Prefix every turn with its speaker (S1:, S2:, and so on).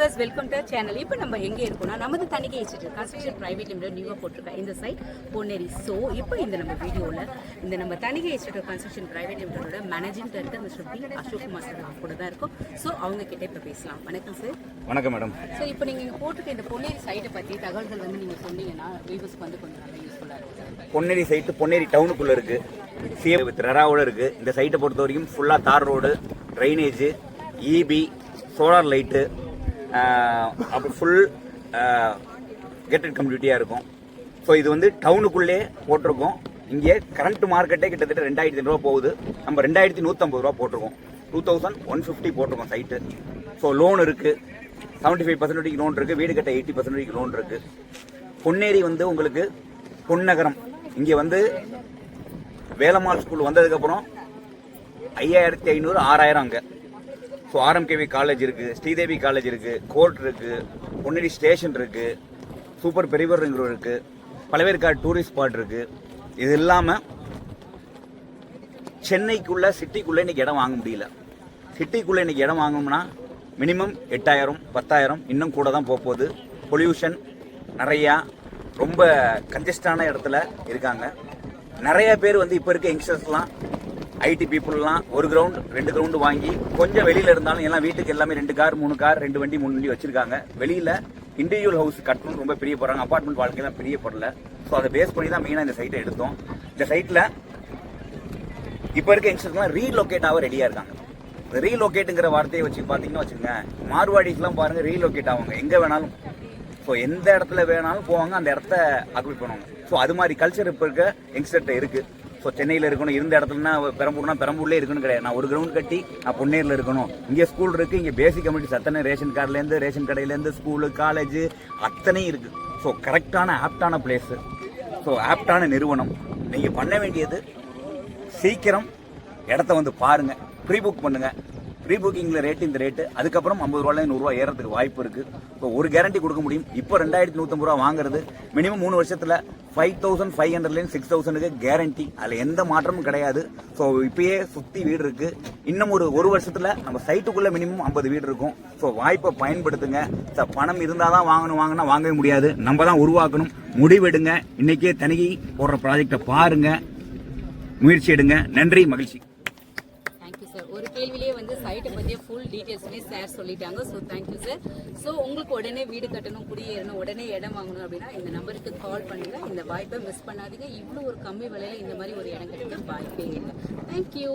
S1: Viewers, welcome to channel. இப்போ நம்ம எங்கே இருக்கோம்னா நமது Thanigai institute construction private limited நியூவாக போட்டிருக்கேன் இந்த சைட் பொன்னேரி. ஸோ இப்போ இந்த நம்ம வீடியோவில் இந்த நம்ம தணிகை இன்ஸ்டிடியூட் கன்ஸ்ட்ரக்ஷன் பிரைவேட் லிமிடெடோட managing director mister P Ashokkumar sir கூட தான் இருக்கும். ஸோ அவங்க கிட்டே இப்போ பேசலாம். வணக்கம் சார்.
S2: வணக்கம் மேடம்.
S1: ஸோ இப்போ நீங்கள் இங்கே போட்டிருக்க இந்த பொன்னேரி சைட்டை பற்றி தகவல்கள் வந்து நீங்கள் சொன்னீங்கன்னா வியூவர்ஸ்க்கு வந்து கொஞ்சம் நல்லா யூஸ்ஃபுல்லாக இருக்கும்.
S2: பொன்னேரி சைட்டு பொன்னேரி டவுனுக்குள்ளே இருக்குது. சிஎம் வித் ரெராவோட இருக்குது. இந்த சைட்டை பொறுத்த வரைக்கும் ஃபுல்லாக தார் road, drainage, EB, solar light, அப்புறம் ஃபுல் கேட்டட் கம்யூனிட்டியாக இருக்கும். ஸோ இது வந்து டவுனுக்குள்ளே போட்டிருக்கோம். இங்கே கரண்ட் மார்க்கெட்டே கிட்டத்தட்ட 2500 ரூபா போகுது. நம்ம 2150 ரூபா போட்டிருக்கோம். 2150 போட்டிருக்கோம் சைட்டு. ஸோ லோன் இருக்குது, 75% லோன் இருக்குது. வீடு கட்ட 80% லோன் இருக்குது. பொன்னேரி வந்து உங்களுக்கு பொன்னகரம். இங்கே வந்து வேலம்மாள் ஸ்கூல் வந்ததுக்கப்புறம் 5500 6000 அங்கே. ஸோ ஆர்எம்கேவி காலேஜ் இருக்குது, ஸ்ரீதேவி காலேஜ் இருக்குது, கோர்ட் இருக்குது, பொன்னேரி ஸ்டேஷன் இருக்குது, சூப்பர் பெரியவர் ரிங் ரோடு இருக்குது, பழவேற்காடு டூரிஸ்ட் ஸ்பாட் இருக்குது. இது இல்லாமல் சென்னைக்குள்ளே சிட்டிக்குள்ளே இன்றைக்கி இடம் வாங்க முடியல. சிட்டிக்குள்ளே இன்றைக்கி இடம் வாங்கணும்னா மினிமம் 8000 10,000 இன்னும் கூட தான் போகுது. பொல்யூஷன் நிறையா, ரொம்ப கன்ஜஸ்டான இடத்துல இருக்காங்க. நிறைய பேர் வந்து இப்போ இருக்க யங்ஸ்டர்ஸ்லாம், ஐடி பீப்புளெலாம் ஒரு கிரவுண்ட் 2 கிரவுண்டு வாங்கி கொஞ்சம் வெளியில் இருந்தாலும் எல்லாம் வீட்டுக்கு எல்லாமே 2 கார் 3 கார் 2 வண்டி 3 வண்டி வச்சிருக்காங்க. வெளியில் இண்டிவிஜுவல் ஹவுஸ் கட்டணும் ரொம்ப பெரிய போகிறாங்க. அப்பார்ட்மெண்ட் வாழ்க்கையெல்லாம் பெரிய போடல. ஸோ அதை பேஸ் பண்ணி தான் மெயினாக இந்த சைட்டை எடுத்தோம். இந்த சைட்டில் இப்போ இருக்க யங்ஸ்டர்ஸ்லாம் ரீலோகேட் ஆக ரெடியாக இருக்காங்க. ரீலோகேட்டுங்கிற வார்த்தையை வச்சு பார்த்தீங்கன்னா வச்சுக்கோங்க, மார்வாடிஸ்லாம் பாருங்கள் ரீலோகேட் ஆவாங்க எங்கே வேணாலும். ஸோ எந்த இடத்துல வேணாலும் போவாங்க, அந்த இடத்த ஆக்குபை பண்ணுவாங்க. ஸோ அது மாதிரி கல்ச்சர் இப்போ இருக்க யங்ஸ்டர்கிட்ட இருக்குது. ஸோ சென்னையில் இருக்கணும், இருந்த இடத்துலனா பெரம்பூர்னா பெரம்பூர்லேயே இருக்கணும் கிடையாது. நான் ஒரு கிரவுண்ட் கட்டி நான் பொன்னேரில் இருக்கணும். இங்கே ஸ்கூல் இருக்குது, இங்கே பேசிக் கம்யூனிட்டிஸ் அத்தனை ரேஷன் கார்டுலேருந்து ரேஷன் கடையிலேருந்து ஸ்கூலு காலேஜு அத்தனையும் இருக்குது. ஸோ கரெக்டான ஆப்டான பிளேஸு, ஸோ ஆப்டான நிறுவனம். நீங்கள் பண்ண வேண்டியது சீக்கிரம் இடத்த வந்து பாருங்கள், ப்ரீ புக் பண்ணுங்கள். ப்ரீ புக்கிங்கில் ரேட்டு இந்த ரேட்டு, அதுக்கப்புறம் 50 ரூபாயிலேருந்து 100 ரூபா ஏறதுக்கு வாய்ப்பு இருக்குது. ஸோ ஒரு கேரண்டி கொடுக்க முடியும். இப்போ 2150 ரூபா வாங்குறது மினிமம் 3 வருஷத்தில் 5500லேருந்து 6000க்கு கேரண்டி. அதில் எந்த மாற்றமும் கிடையாது. ஸோ இப்பயே சுற்றி வீடு இருக்குது. இன்னும் ஒரு வருஷத்தில் நம்ம சைட்டுக்குள்ளே மினிமம் 50 வீடு இருக்கும். ஸோ வாய்ப்பை பயன்படுத்துங்க. பணம் இருந்தால் தான் வாங்கினா வாங்கவே முடியாது. நம்ம தான் உருவாக்கணும். முடிவெடுங்க. இன்றைக்கே தணிகை போடுற ப்ராஜெக்டை பாருங்கள், முயற்சி எடுங்க. நன்றி, மகிழ்ச்சி.
S1: ஒரு கேள்விலேயே வந்து சைட்டை பற்றிய ஃபுல் டீட்டெயில்ஸுமே சார் சொல்லிட்டாங்க. So thank you sir. ஸோ உங்களுக்கு உடனே வீடு கட்டணும், குடியேறணும், உடனே இடம் வாங்கணும் அப்படின்னா இந்த நம்பருக்கு கால் பண்ணுங்க. இந்த வாய்ப்பை மிஸ் பண்ணாதீங்க. இவ்வளோ ஒரு கம்மி விலையில இந்த மாதிரி ஒரு இடம் கிடைக்க வாய்ப்பே இல்லை. தேங்க்யூ.